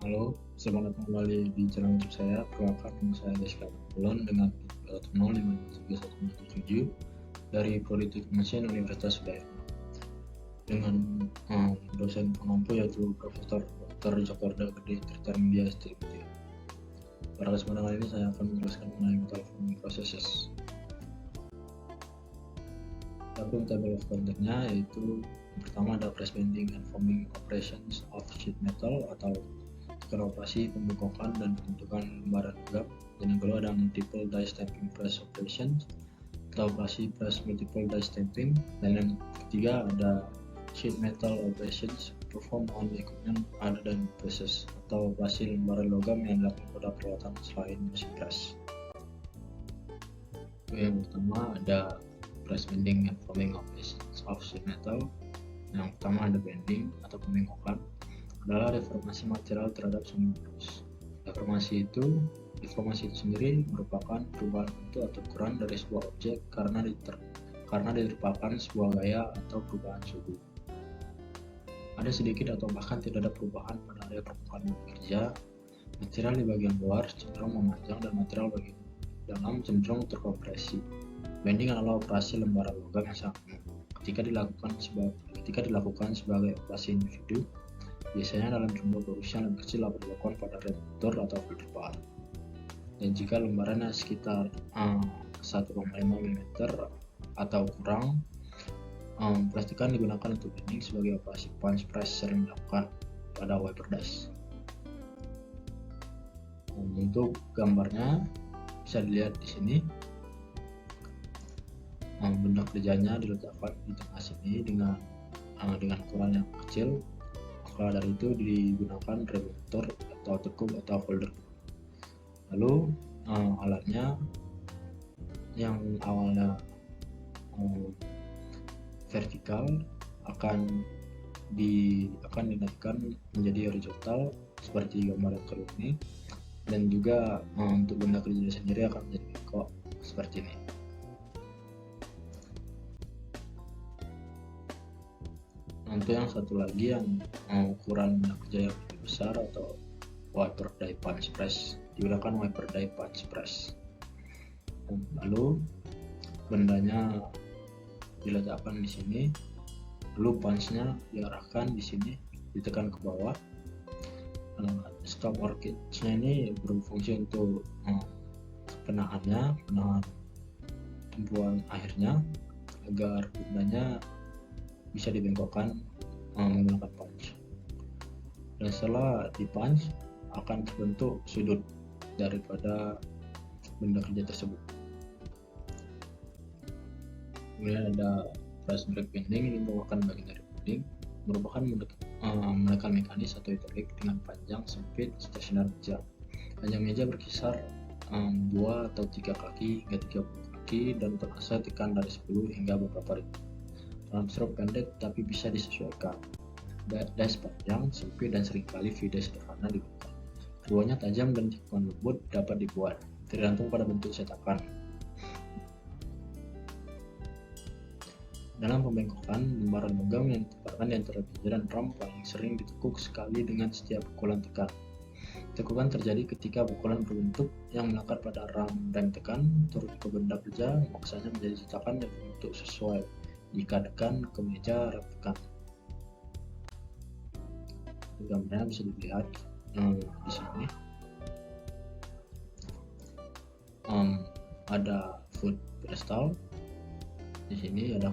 Halo, selamat datang kembali di channel YouTube saya. Perkenalkan, nama saya Deska Kulon dengan 0531717 dari Prodi Teknik Mesin Universitas Udayana dengan dosen pengampu yaitu Profesor Dr. Djokorda Gede Tirta STMT. Pada kesempatan kali ini saya akan menjelaskan mengenai metal forming processes. Adapun table of content-nya yaitu pertama ada press bending and forming operations of sheet metal atau operasi pembengkokan dan pembentukan lembaran logam, dan yang kedua ada multiple die stamping press operations atau operasi press multiple die stamping, dan yang ketiga ada sheet metal operations perform on equipment other than presses atau operasi lembaran logam yang dilakukan pada peralatan selain mesin press. Yang pertama ada press bending and forming operations of sheet metal. Yang pertama ada bending atau pembengkokan, adalah deformasi material terhadap sumber arus. Deformasi itu sendiri merupakan perubahan bentuk atau ukuran dari sebuah objek karena diterpakan sebuah gaya atau perubahan suhu. Ada sedikit atau bahkan tidak ada perubahan pada area permukaan kerja. Material di bagian luar cenderung memanjang dan material bagian dalam cenderung terkompresi. Bending adalah operasi lembaran logam yang sangat umum. Ketika dilakukan sebagai operasi individu, biasanya dalam jumlah produksi yang lebih kecil dapat dilakukan pada reduktor atau filter part. Dan jika lembarannya sekitar 1,5 mm atau kurang, pastikan digunakan untuk bending sebagai operasi punch press sering dilakukan pada wiper dies. Untuk gambarnya bisa dilihat di sini. Benda kerjanya diletakkan di tengah sini dengan ukuran yang kecil. Maka dari itu digunakan reduktor atau tekuk atau folder. Lalu alatnya yang awalnya vertikal akan dinaikkan menjadi horizontal seperti gambar yang kedua ini, dan juga untuk benda kerja sendiri akan menjadi bengkok seperti ini. Untuk yang satu lagi yang ukuran benda kerja yang lebih besar atau wiper die punch press, digunakan wiper die punch press. Lalu bendanya diletakkan di sini, lalu punchnya diarahkan di sini, ditekan ke bawah. Stop workage-nya ini berfungsi untuk penahan tumpuan akhirnya agar bendanya bisa dibengkokkan menggunakan punch. Dan setelah di punch akan terbentuk sudut daripada benda kerja tersebut. Kemudian ada press brake bending, ini merupakan bagian dari bending, merupakan menekan mekanis atau hidrolik dengan panjang, sempit, stasioner meja. Panjang meja berkisar 2 atau 3 kaki hingga 30 kaki dan terasa tekan dari 10 hingga beberapa ribu. Dalam stroke pendek tapi bisa disesuaikan. Dies panjang, sempit, dan seringkali V-dies sederhana digunakan. Keduanya tajam dan tikungan lembut dapat dibuat, tergantung pada bentuk cetakan. Dalam pembengkokan, lembaran logam yang ditempatkan di antara meja dan ram paling sering ditekuk sekali dengan setiap pukulan tekan. Tekukan terjadi ketika pukulan berbentuk yang melekat pada ram rem tekan turun ke benda kerja, maksanya menjadi cetakan yang berbentuk sesuai. Jika tekan ke meja rem tekan. Gambarnya bisa dilihat di sini. Ada foot pedestal. Di sini ada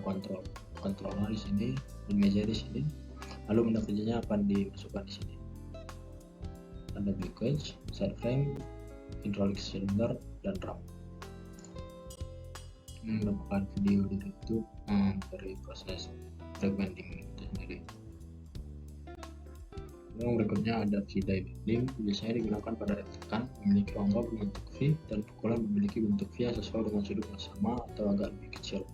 kontrolnya di sini, di meja di sini. Lalu benda kerjanya akan dimasukkan di sini. Ada baggage, side frame, hydraulic cylinder, dan ram. Ini merupakan video dari YouTube dari proses brake bending itu sendiri. Yang berikutnya ada V-die bending, biasanya digunakan pada rem tekan memiliki rongga berbentuk V dan pukulan memiliki bentuk V yang sesuai dengan sudut yang sama atau agak lebih kecil.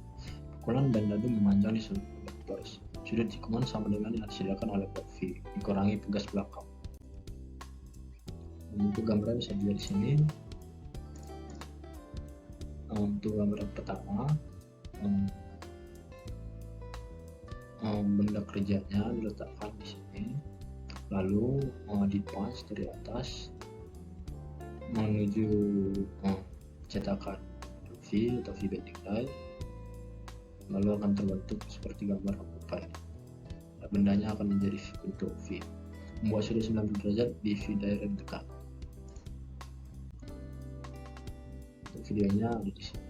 Pukulan dan dadu memanjang di seluruh baris. Sudut tikungan sama dengan yang disediakan oleh blok V, dikurangi pegas belakang. Untuk gambar bisa dilihat di sini. Untuk gambar pertama, benda kerjanya diletakkan di sini. lalu di punch dari atas menuju cetakan V atau V bending die, lalu akan terbentuk seperti gambar rambutan. Bendanya akan menjadi bentuk V. Membuat sudah 90 derajat di V die rem tekan. Untuk videonya ada di sini.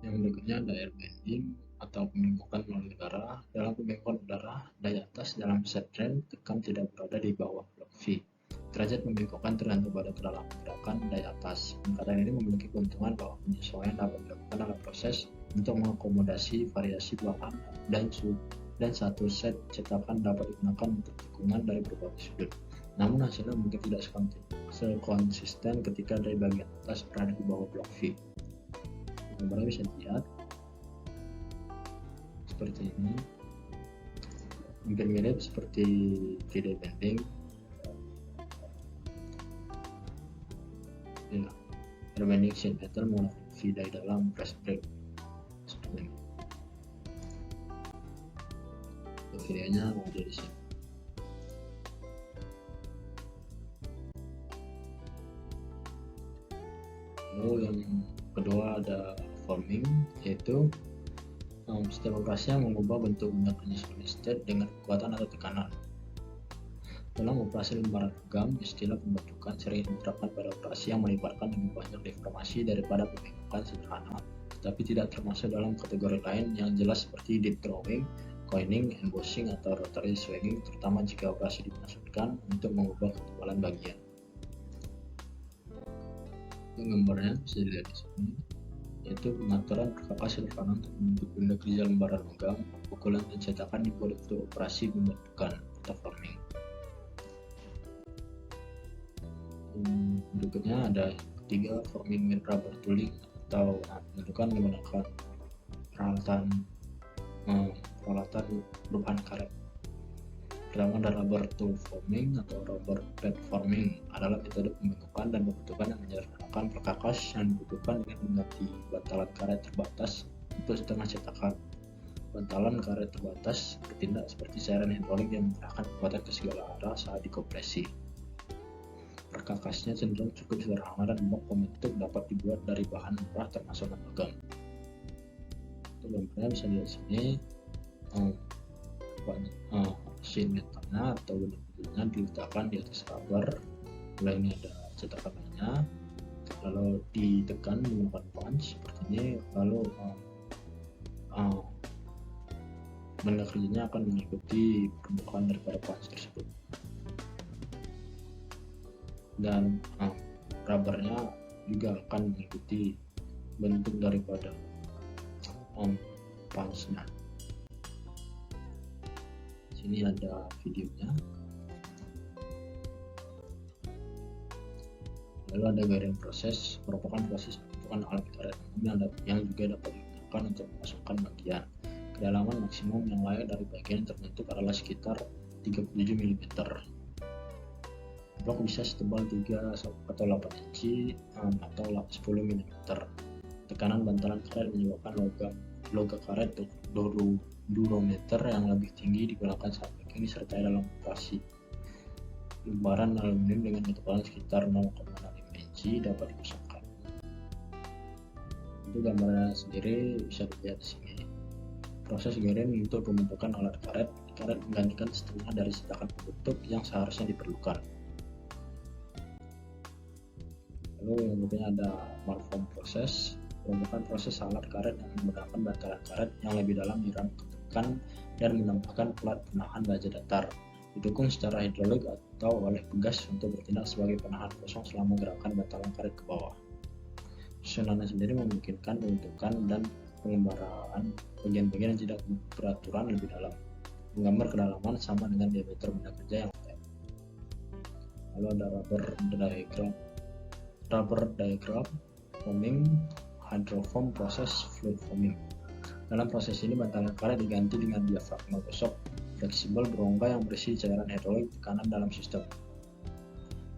Yang berikutnya ada air bending atau pembengkokan melalui udara. Dalam pembengkokan udara, die atas dalam set rem tekan tidak berada di bawah blok V. Derajat pembengkokan tergantung pada kedalaman gerakan die atas. Pendekatan ini memiliki keuntungan bahwa penyesuaian dapat dilakukan dalam proses untuk mengakomodasi variasi bahan dan satu set cetakan dapat digunakan untuk tikungan dari berbagai sudut. Namun hasilnya mungkin tidak sekonsisten ketika dari bagian atas berada di bawah blok V. Gambarnya bisa dilihat seperti ini, hampir mirip seperti V-die bending. Ya, air bending sheet metal menggunakan V-die dalam press brake seperti ini. Videonya ada di sini. Lalu yang kedua ada forming, yaitu setiap operasi yang mengubah bentuk benda solid state dengan kekuatan atau tekanan. Dalam operasi lembaran logam, istilah pembentukan sering diterapkan pada operasi yang melibatkan lebih banyak deformasi daripada pembengkokan sederhana, tetapi tidak termasuk dalam kategori lain yang jelas seperti deep drawing, coining, embossing, atau rotary swinging, terutama jika operasi dimaksudkan untuk mengubah ketebalan bagian. Gambarnya bisa dilihat di sini, yaitu pengaturan perkakas sederhana untuk membentuk benda kerja lembaran logam. Pukulan dan cetakan dibuat untuk operasi pembentukan atau forming. Berikutnya ada ketiga, forming with rubber tooling atau pembentukan menggunakan peralatan berupa karet. Pertama ada rubber tool forming atau rubber plate forming, adalah metode pembentukan dan pembentukan yang menyederhanakan perkakas yang dibutuhkan dengan mengganti bantalan karet terbatas untuk setengah cetakan. Bantalan karet terbatas bertindak seperti cairan hidrolik yang mengerahkan kekuatan ke segala arah saat dikompresi. Perkakasnya cenderung cukup sederhana dan blok pembentuk dapat dibuat dari bahan murah termasuk logam. Gambarnya bisa dilihat sini. Sheet metalnya atau benda-bendanya diletakkan di atas rubber. Mulai ini ada cetakan lainnya, lalu ditekan menggunakan punch seperti ini, lalu benda kerjanya akan mengikuti permukaan daripada punch tersebut, dan rubbernya juga akan mengikuti bentuk daripada punchnya. Ini ada videonya. Lalu ada garing proses, merupakan proses pembentukan alat karet yang juga dapat digunakan untuk memasukkan bagian. Kedalaman maksimum yang layak dari bagian terbentuk adalah sekitar 37 mm. Blok bisa setebal 3 atau 8 inci atau 10 mm. Tekanan bantalan karet menyebabkan logam karet durometer yang lebih tinggi digunakan saat packing disertai dalam operasi. Lembaran aluminium dengan ketebalan sekitar 0,65 inci dapat dipasangkan. Untuk gambarnya sendiri bisa dilihat di sini. Proses garing untuk pembentukan alat karet menggantikan setengah dari cetakan pembentuk yang seharusnya diperlukan. Lalu yang berikutnya ada malform proses, merupakan proses alat karet yang menggunakan bantalan karet yang lebih dalam diram ketekan dan menambahkan plat penahan baja datar, didukung secara hidrolik atau oleh pegas untuk bertindak sebagai penahan kosong selama gerakan bantalan karet ke bawah. Susunannya sendiri memungkinkan pembentukan dan pengembaraan bagian-bagian yang tidak beraturan lebih dalam, menggambar kedalaman sama dengan diameter benda kerja yang lain. Lalu ada rubber diagram forming, hydroform proses, fluid forming. Dalam proses ini bantalan karet diganti dengan diafragma gosok fleksibel berongga yang berisi cairan hidrolik tekanan dalam sistem.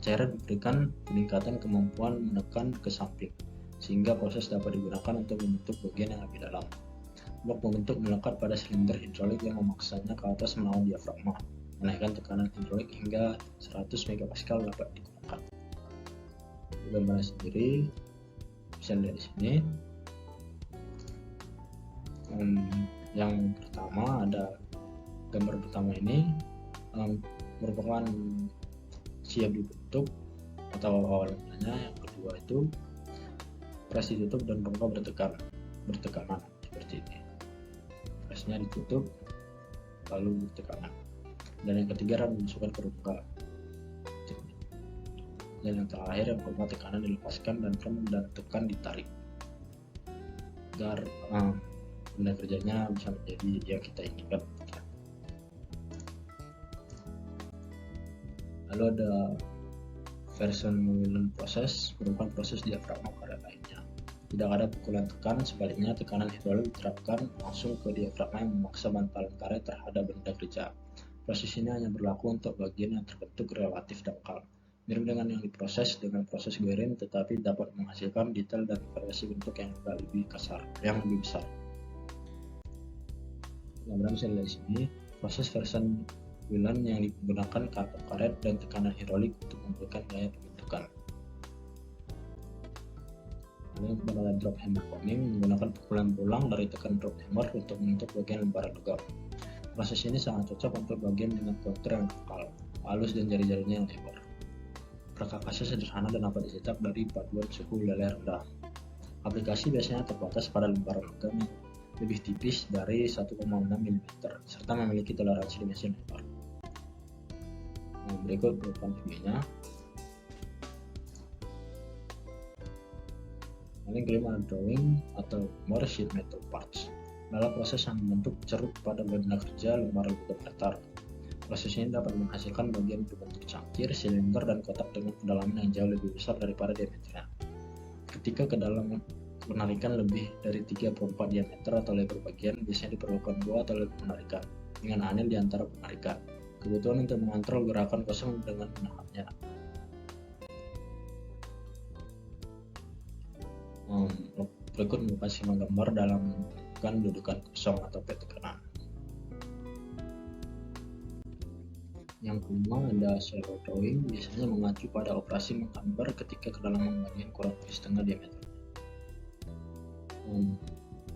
Cairan memberikan peningkatan kemampuan menekan ke samping, sehingga proses dapat digunakan untuk membentuk bagian yang lebih dalam. blok membentuk melekat pada silinder hidrolik yang memaksanya ke atas melawan diafragma. Menaikkan tekanan hidrolik hingga 100 MPa dapat digunakan. Gambar sendiri bisa lihat di sini. Yang pertama ada gambar pertama ini merupakan siap dibentuk atau awal mulanya. Yang kedua itu pres ditutup dan rongga bertekanan seperti ini. Presnya ditutup lalu bertekanan. Dan yang ketiga rem dimasukkan ke rongga. Dan yang terakhir yang keempat tekanan dilepaskan dan rem dan tekan ditarik agar benda kerjanya bisa menjadi yang kita inginkan. Lalu ada Verson Whelan proses, merupakan proses diafragma karet lainnya. Tidak ada pukulan tekan, sebaliknya tekanan hidrolik diterapkan langsung ke diafragma yang memaksa bantalan karet terhadap benda kerja. Proses ini hanya berlaku untuk bagian yang terbentuk relatif dangkal. Mirip dengan yang diproses dengan proses Guerin, tetapi dapat menghasilkan detail dan variasi bentuk yang lebih besar. Gambar bisa dilihat di sini. Proses Verson Whelan yang digunakan kartu karet dan tekanan hidrolik untuk memberikan gaya pembentukan. Lalu pada drop hammer forming menggunakan pukulan berulang dari tekan drop hammer untuk membentuk bagian lembaran logam. Proses ini sangat cocok untuk bagian dengan kontur yang kekal, halus dan jari-jarinya yang lebar. Perkakasnya sederhana dan dapat dicetak dari paduan suhu lele rendah. Aplikasi biasanya terbatas pada lembaran logam yang lebih tipis dari 1,6 mm serta memiliki toleransi dimensi lebar. Berikut merupakan videonya. Ini glimmer drawing atau more sheet metal parts adalah proses yang membentuk ceruk pada benda kerja lembaran logam datar. Proses ini dapat menghasilkan bagian berbentuk cangkir, silinder, dan kotak dengan kedalaman yang jauh lebih besar daripada diameternya. Ketika kedalaman penarikan lebih dari 3/4 diameter atau lebar bagian, biasanya diperlukan 2 atau lebih penarikan dengan anil di antara penarikan. Kebutuhan untuk mengontrol gerakan kosong dengan menahannya. Berikut merupakan skema gambar dalam menentukan dudukan kosong atau tekanan. Yang kelima ada shallow drawing, biasanya mengacu pada operasi menggambar ketika kedalaman bagian kurang lebih setengah diameter.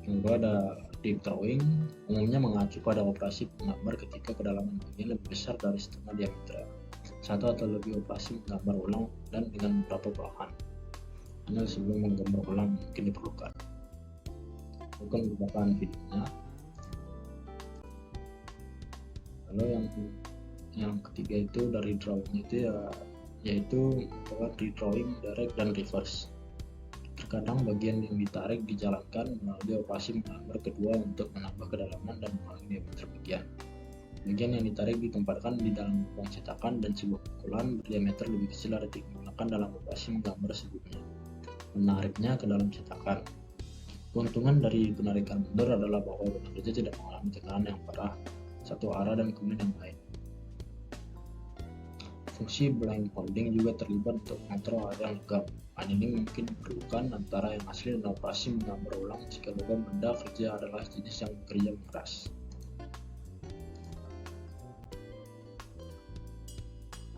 Yang kedua ada deep drawing, umumnya mengacu pada operasi menggambar ketika kedalaman bagian lebih besar dari setengah diameter. Satu atau lebih operasi menggambar ulang dan dengan beberapa bahan. Ini sebelum menggambar ulang mungkin diperlukan. Bukan merupakan videonya. Lalu yang ketiga itu dari drawing itu yaitu merupakan redrawing direct dan reverse. Terkadang bagian yang ditarik dijalankan melalui operasi menggambar kedua untuk menambah kedalaman dan mengurangi diameter bagian. Bagian yang ditarik ditempatkan di dalam lubang cetakan dan sebuah pukulan berdiameter lebih kecil dari digunakan dalam operasi menggambar sebelumnya, menariknya ke dalam cetakan. Keuntungan dari penarikan mundur adalah bahwa benda kerja tidak mengalami tekanan yang parah satu arah dan kemudian yang lain. Fungsi blind holding juga terlibat untuk mengontrol area logam. Annealing mungkin diperlukan antara yang asli dan operasi menggambar ulang jika logam benda kerja adalah jenis yang bekerja keras.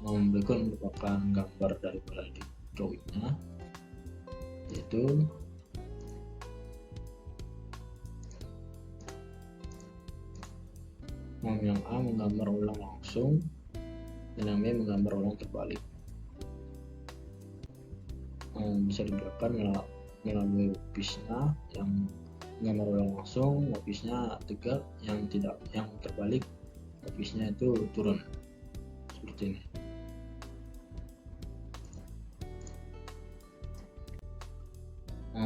Berikut merupakan gambar dari drawingnya, yaitu yang A menggambar ulang langsung dan yang B menggambar ulang terbalik. Bisa dibedakan melalui lapisnya, yang menggambar ulang langsung lapisnya tegak, yang terbalik lapisnya itu turun seperti ini.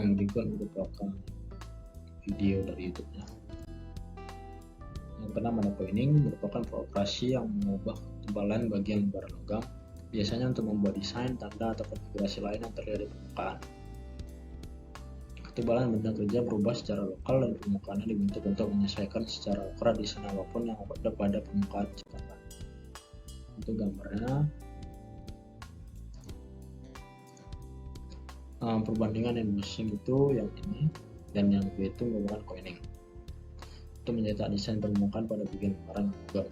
Berikut merupakan video dari YouTube-nya. Yang pertama ada coining, merupakan operasi yang mengubah ketebalan bagian lembaran logam, biasanya untuk membuat desain, tanda, atau konfigurasi lain yang terlihat di permukaan. Ketebalan benda kerja berubah secara lokal dan permukaannya dibentuk untuk menyesuaikan secara ukuran desain apapun yang ada pada permukaan cetakan. Untuk gambarnya, perbandingan yang musim itu yang ini dan yang B itu merupakan coining. untuk mencetak desain permukaan pada bagian lembaran logam.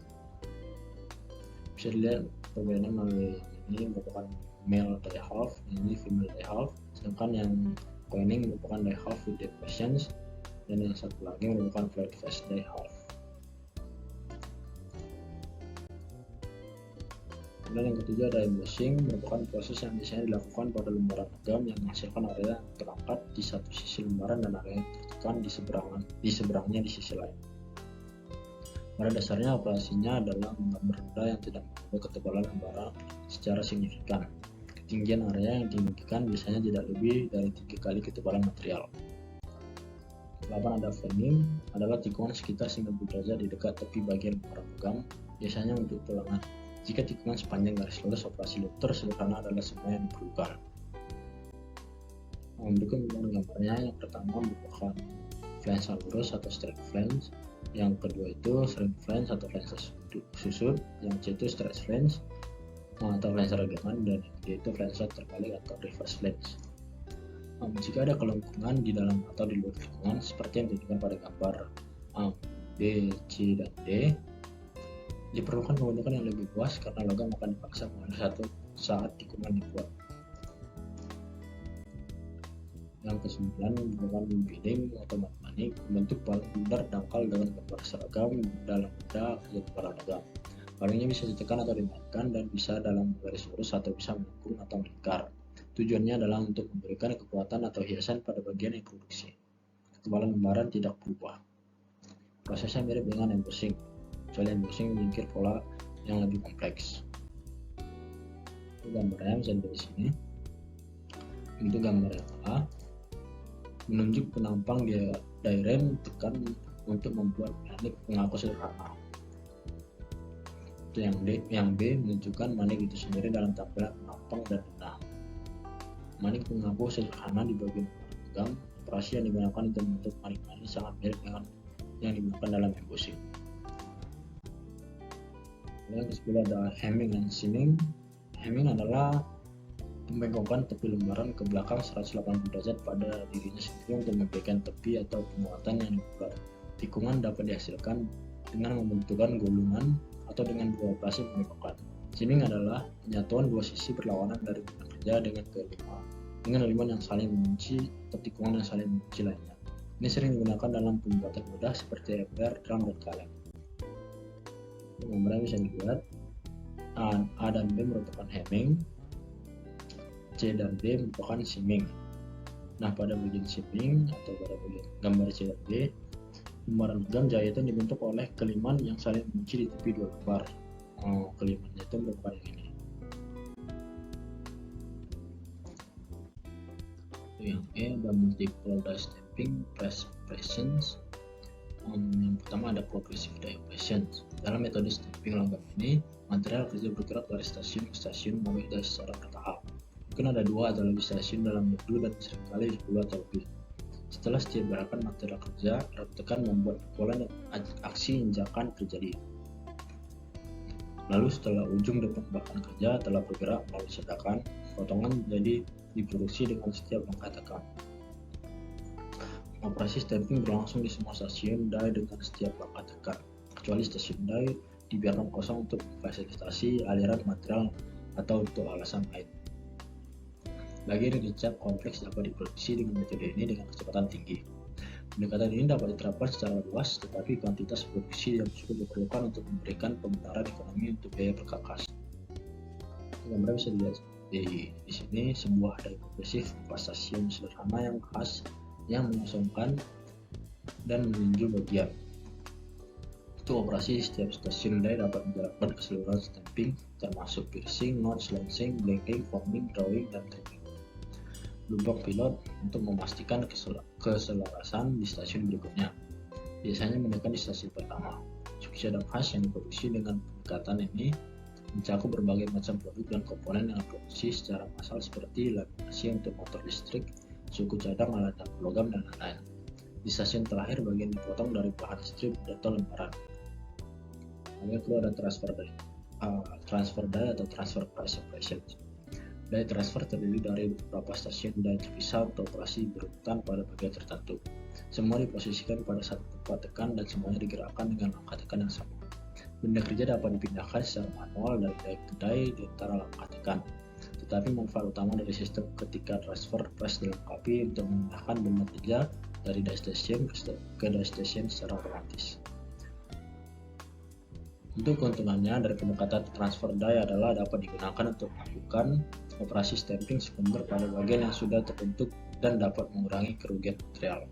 Bisa dilihat perbedaannya melalui ini merupakan male die half, ini female die half, sedangkan yang coining merupakan die half with depressions, dan yang satu lagi merupakan flat face die half. Dan yang ketiga ada embossing, merupakan proses yang biasanya dilakukan pada lembaran logam yang menghasilkan area yang terangkat di satu sisi lembaran dan area yang tertekan di seberangnya di sisi lain. Pada dasarnya operasinya adalah menggambar benda yang tidak mengubah ketebalan lembaran secara signifikan. Ketinggian area yang diinginkan biasanya tidak lebih dari 3 kali ketebalan material. 8 ada framing, adalah tikungan sekitar 90 derajat di dekat tepi bagian lembaran logam, biasanya untuk tulangan. Jika tikungan sepanjang garis lurus, operasi looter sederhana adalah semua yang diperlukan. Berikut gambarnya. Yang pertama merupakan flange lurus atau straight flange, yang kedua itu straight flange atau flange susut, yang C itu straight flange atau flange ragaman, dan yang D itu flange terbalik atau reverse flange. Jika ada kelengkungan di dalam atau di luar tikungan seperti yang ditunjukkan pada gambar B, C, dan D, diperlukan pembentukan yang lebih luas karena logam akan dipaksa mengalir satu saat tikungan dibuat. Yang ke-9 merupakan bidding atau manik, membentuk paling bundar dangkal dengan gambar seragam dalam benda kerja kepala logam. Palingnya bisa ditekan atau dinaikkan dan bisa dalam garis lurus atau bisa melengkung atau melingkar. Tujuannya adalah untuk memberikan kekuatan atau hiasan pada bagian yang produksi. Ketebalan lembaran tidak berubah. Prosesnya mirip dengan embossing, kecuali embossing menyingkir pola yang lebih kompleks. Gambarnya bisa dari sini. Untuk gambar yang A, menunjuk penampang diagram tekan untuk membuat manik pengaku sederhana. Yang B menunjukkan manik itu sendiri dalam tampilan penampang dan benang. Manik pengaku sederhana di bagian logam. Operasi yang digunakan untuk membentuk manik-manik sangat mirip dengan yang digunakan dalam embossing. Yang ke-10 ada hemming dan seaming. Hemming adalah pembengkokan tepi lembaran ke belakang 180 derajat pada dirinya sendiri untuk memberikan tepi atau penguatan yang dibuat. Tikungan dapat dihasilkan dengan membentukkan gulungan atau dengan dua operasi pembengkokan. Seaming adalah penyatuan dua sisi berlawanan dari benda kerja dengan elemen yang saling mengunci atau tikungan yang saling mengunci lainnya. Ini sering digunakan dalam pembuatan mudah seperti ember, drum, dan kaleng. Gambarnya bisa dilihat, A dan B merupakan hemming, C dan D merupakan seaming. Nah, pada bagian seaming atau pada bagian gambar C dan D, lembaran logam jahitan dibentuk oleh keliman yang saling mengunci di tepi dua lembar. Kelimannya itu merupakan yang ini. Yang E ada multiple die stamping pressions. Yang pertama ada progressive die operations. Dalam metode stamping logam ini, material kerja bergerak dari stasiun ke stasiun melalui die secara bertahap. Mungkin ada 2 atau lebih stasiun dalam modul dan seringkali 10 atau lebih. Setelah setiap gerakan material kerja, rem tekan membuat pukulan dan aksi injakan terjadi. Lalu setelah ujung depan bahan kerja telah bergerak melalui setakan, potongan jadi diproduksi dengan setiap langkah tekan. Operasi stamping berlangsung di semua stasiun die dengan setiap langkah tekan, kecuali stasiun die dibiarkan kosong untuk memfasilitasi aliran material atau untuk alasan lain. Bagian yang dicap kompleks dapat diproduksi dengan metode ini dengan kecepatan tinggi. Pendekatan ini dapat diterapkan secara luas, tetapi kuantitas produksi yang cukup diperlukan untuk memberikan pembenaran ekonomi untuk biaya perkakas. Gambar bisa dilihat di sini sebuah die progresif stasiun sederhana yang khas yang mengosongkan dan meninju bagian. Untuk operasi setiap stasiun die dapat menjalankan keseluruhan stamping termasuk piercing, notch, lancing, blanking, forming, drawing, dan trimming. Lubang pilot untuk memastikan keselarasan di stasiun berikutnya. Biasanya menekan di stasiun pertama. Suksi dan khas yang diproduksi dengan pendekatan ini mencakup berbagai macam produk dan komponen yang diproduksi secara massal seperti laminasi untuk motor listrik, suku cadang, alat dapur logam, dan lain-lain. Di stasiun terakhir bagian dipotong dari bahan strip atau lembaran. Lalu kedua ada transfer die atau transfer price operations. Die transfer terdiri dari beberapa stasiun die terpisah untuk operasi berurutan pada bagian tertentu. Semua diposisikan pada satu tempat tekan dan semuanya digerakkan dengan langkah tekan yang sama. Benda kerja dapat dipindahkan secara manual dari dai ke dai di antara langkah tekan. Tetapi manfaat utama dari sistem ketika transfer press dilengkapi untuk memindahkan benda kerja dari dai station ke dai station secara otomatis. Untuk keuntungannya dari pendekatan transfer die adalah dapat digunakan untuk melakukan operasi stamping sekunder pada bagian yang sudah terbentuk dan dapat mengurangi kerugian material.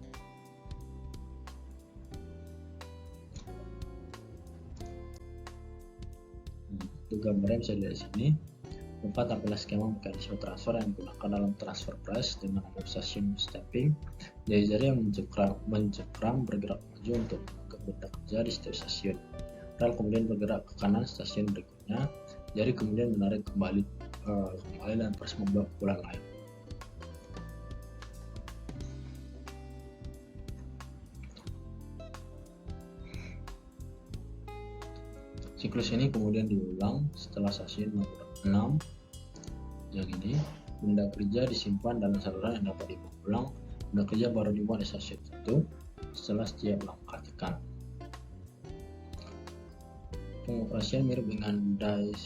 Untuk gambarnya bisa dilihat di sini. Keempat, tampilan skema mekanisme transfer yang digunakan dalam transfer press dengan nomor stasiun stamping. Jari-jari yang mencengkram bergerak maju untuk mengangkat benda kerja di setiap stasiun. Rel kemudian bergerak ke kanan stasiun berikutnya. Jari kemudian menarik kembali dan press membawa pukulan lain. Siklus ini kemudian diulang setelah stasiun nomor 6 yang ini. Benda kerja disimpan dalam saluran yang dapat dibawa pulang. Benda kerja baru dimuat di stasiun 1 setelah setiap langkah tekan. Pengoperasian mirip dengan die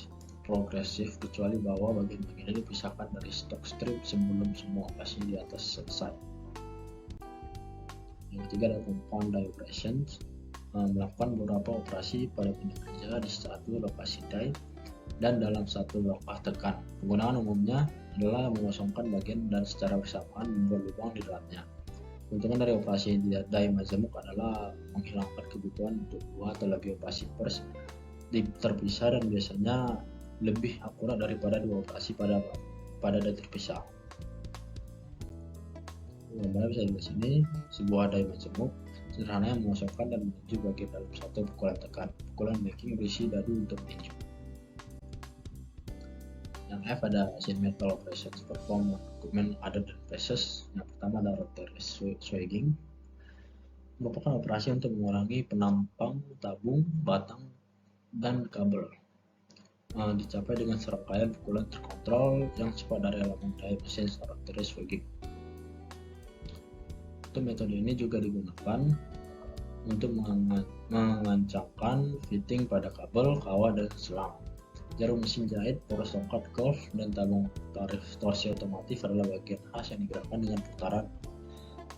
progresif, kecuali bahwa bagian-bagian ini dipisahkan dari stok strip sebelum semua operasi di atas selesai. Yang ketiga adalah compound die operations, melakukan beberapa operasi pada benda kerja di satu lokasi die dan dalam satu langkah tekan. Penggunaan umumnya adalah mengosongkan bagian dan secara bersamaan membuat lubang di dalamnya. Keuntungan dari operasi die majemuk adalah menghilangkan kebutuhan untuk dua atau lebih operasi press terpisah dan biasanya lebih akurat daripada dua operasi pada die terpisah. Gambarnya bisa dilihat sini, sebuah die majemuk sederhana yang mengosongkan dan menuju bagian dalam satu pukulan tekan. Pukulan backing berisi dadu untuk tinju. Yang F ada sheet metal operations perform equipment other than presses. Yang pertama ada rotary swagging, merupakan operasi untuk mengurangi penampang tabung, batang, dan kabel. Dicapai dengan serangkaian pukulan terkontrol yang cepat dari elemen die mesin rotary swagging. Metode ini juga digunakan untuk mengancangkan fitting pada kabel, kawat, dan selang. Jarum mesin jahit, poros tongkat golf, dan tabung torsi otomatis adalah bagian khas yang digerakkan dengan putaran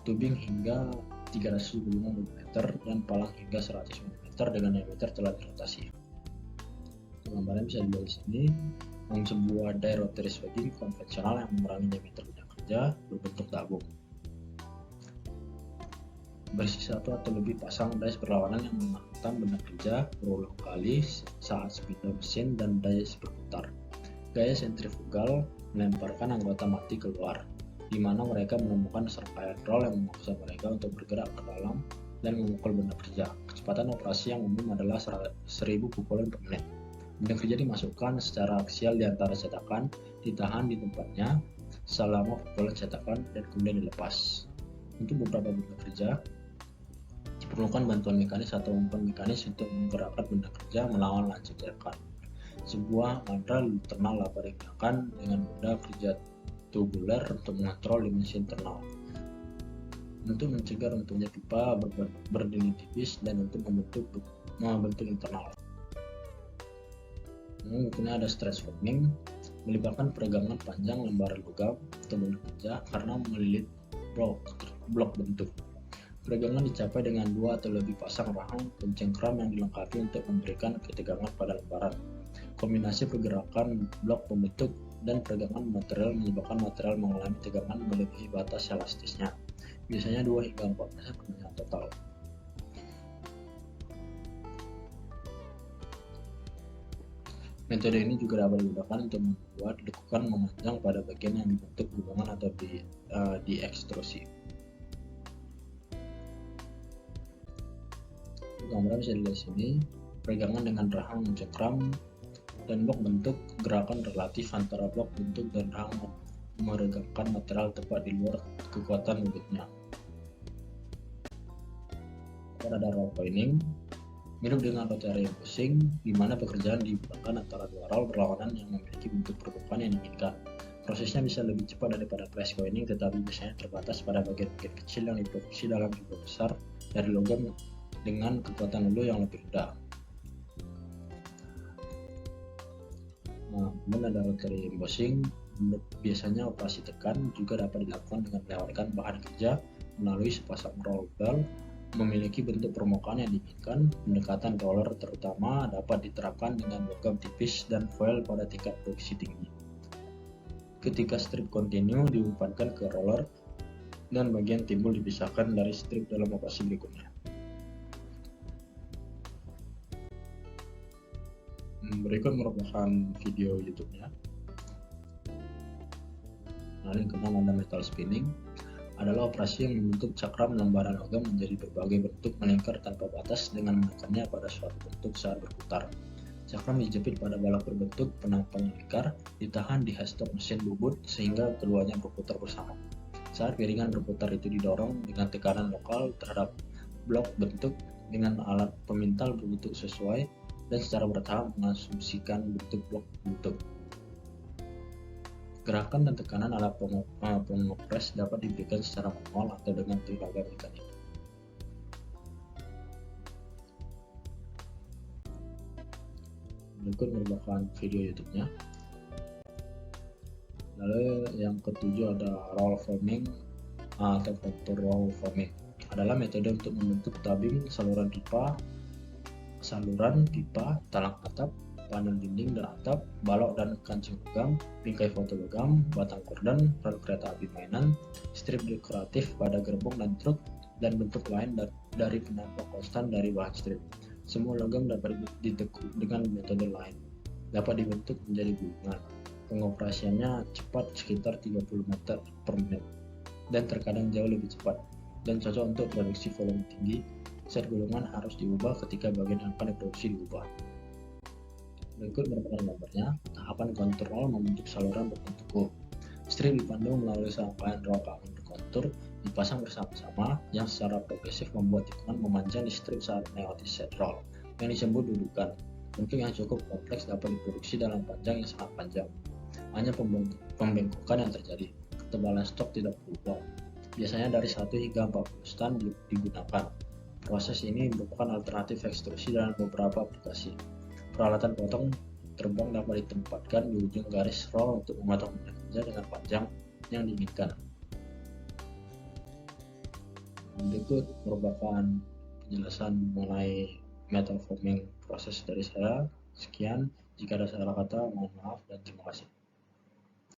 tubing hingga 375 mm dan palang hingga 100 mm dengan diameter telah dirotasi. Gambarnya bisa dilihat di sini. Sebuah die rotary swagging konvensional yang mengurangi diameter benda kerja berbentuk tabung. Berisi satu atau lebih pasang dies berlawanan yang menghantam benda kerja berulang kali saat spindle mesin dan dies berputar. Gaya sentrifugal melemparkan anggota mati keluar, di mana mereka menemukan serangkaian roll yang memaksa mereka untuk bergerak ke dalam dan memukul benda kerja. Kecepatan operasi yang umum adalah 1000 pukulan per menit. Benda kerja dimasukkan secara aksial di antara cetakan, ditahan di tempatnya selama pukulan cetakan dan kemudian dilepas. Untuk beberapa benda kerja diperlukan bantuan mekanis atau umpan mekanis untuk menggerakkan benda kerja melawan lancip tekan. Sebuah mandral internal dapat digunakan dengan benda kerja tubular untuk mengontrol dimensi internal, untuk mencegah runtuhnya pipa berdinding tipis dan untuk membentuk internal. Mungkin ada stress forming, melibatkan peregangan panjang lembaran logam atau benda kerja karena melilit blok bentuk. Peregangan dicapai dengan dua atau lebih pasang rahang pencengkram yang dilengkapi untuk memberikan ketegangan pada lembaran. Kombinasi pergerakan blok pembentuk dan peregangan material menyebabkan material mengalami tegangan melebihi batas elastisnya, biasanya 2 hingga 4% kemenangan total. Metode ini juga dapat digunakan untuk membuat lekukan memanjang pada bagian yang dibentuk hubungan atau diekstrusi. Gambar bisa dilihat sini, peregangan dengan rahang mencengkram dan blok bentuk, gerakan relatif antara blok bentuk dan rahang meregangkan material tepat di luar kekuatan bobotnya. Ada roll coiling, mirip dengan rotary embossing, di mana pekerjaan digunakan antara dua roll berlawanan yang memiliki bentuk permukaan yang diinginkan. Prosesnya bisa lebih cepat daripada press coining, tetapi biasanya terbatas pada bagian-bagian kecil yang diproduksi dalam jumlah besar dari logam dengan kekuatan lulu yang lebih rendah. Nah, kemudian ada rotary embossing. Biasanya operasi tekan juga dapat dilakukan dengan melewatkan bahan kerja melalui sepasang roll ball memiliki bentuk permukaan yang diinginkan. Pendekatan roller terutama dapat diterapkan dengan logam tipis dan foil pada tingkat produksi tinggi. Ketika strip kontinu diumpankan ke roller dan bagian timbul dipisahkan dari strip dalam operasi berikutnya. Berikut merupakan video YouTube-nya. Nah, yang keenam ada metal spinning, adalah operasi yang membentuk cakram lembaran logam menjadi berbagai bentuk melingkar tanpa batas dengan menekannya pada suatu bentuk saat berputar. Cakram dijepit pada balok berbentuk penampang lingkar, ditahan di headstock mesin bubut sehingga keduanya berputar bersama. Saat piringan berputar itu didorong dengan tekanan lokal terhadap blok bentuk dengan alat pemintal berbentuk sesuai dan secara bertahap mengasumsikan bentuk blok bentuk. Gerakan dan tekanan alat pengepres dapat diberikan secara manual atau dengan tenaga mekanik. Berikut merupakan video YouTube-nya. Lalu yang ketujuh ada roll forming atau contour roll forming, adalah metode untuk membentuk tabing saluran pipa, talang atap, panel dinding dan atap, balok dan kancing logam, bingkai foto logam, batang korden, rel kereta api mainan, strip dekoratif pada gerbong dan truk, dan bentuk lain dari penampang konstan dari bahan strip. Semua logam dapat ditekuk dengan metode lain, dapat dibentuk menjadi gulungan. Pengoperasiannya cepat sekitar 30 meter per menit dan terkadang jauh lebih cepat dan cocok untuk produksi volume tinggi. Set gulungan harus diubah ketika bagian yang akan diproduksi diubah. Berikut merupakan gambarnya. Tahapan kontur roll membentuk saluran berbentuk U. Strip dipandang melalui serangkaian roll kain berkontur dipasang bersama-sama yang secara progresif membuat tikungan memanjang di strip saat melewati set roll yang disebut dudukan. Bentuk yang cukup kompleks dapat diproduksi dalam panjang yang sangat panjang. Hanya pembengkokan yang terjadi. Ketebalan stok tidak berubah. Biasanya dari 1 hingga 40 stan digunakan. Proses ini merupakan alternatif ekstrusi dalam beberapa aplikasi. Peralatan potong terbang dapat ditempatkan di ujung garis roll untuk memotong benda kerja dengan panjang yang diinginkan. Berikut merupakan penjelasan mengenai metal forming proses dari saya. Sekian, jika ada salah kata mohon maaf dan terima kasih.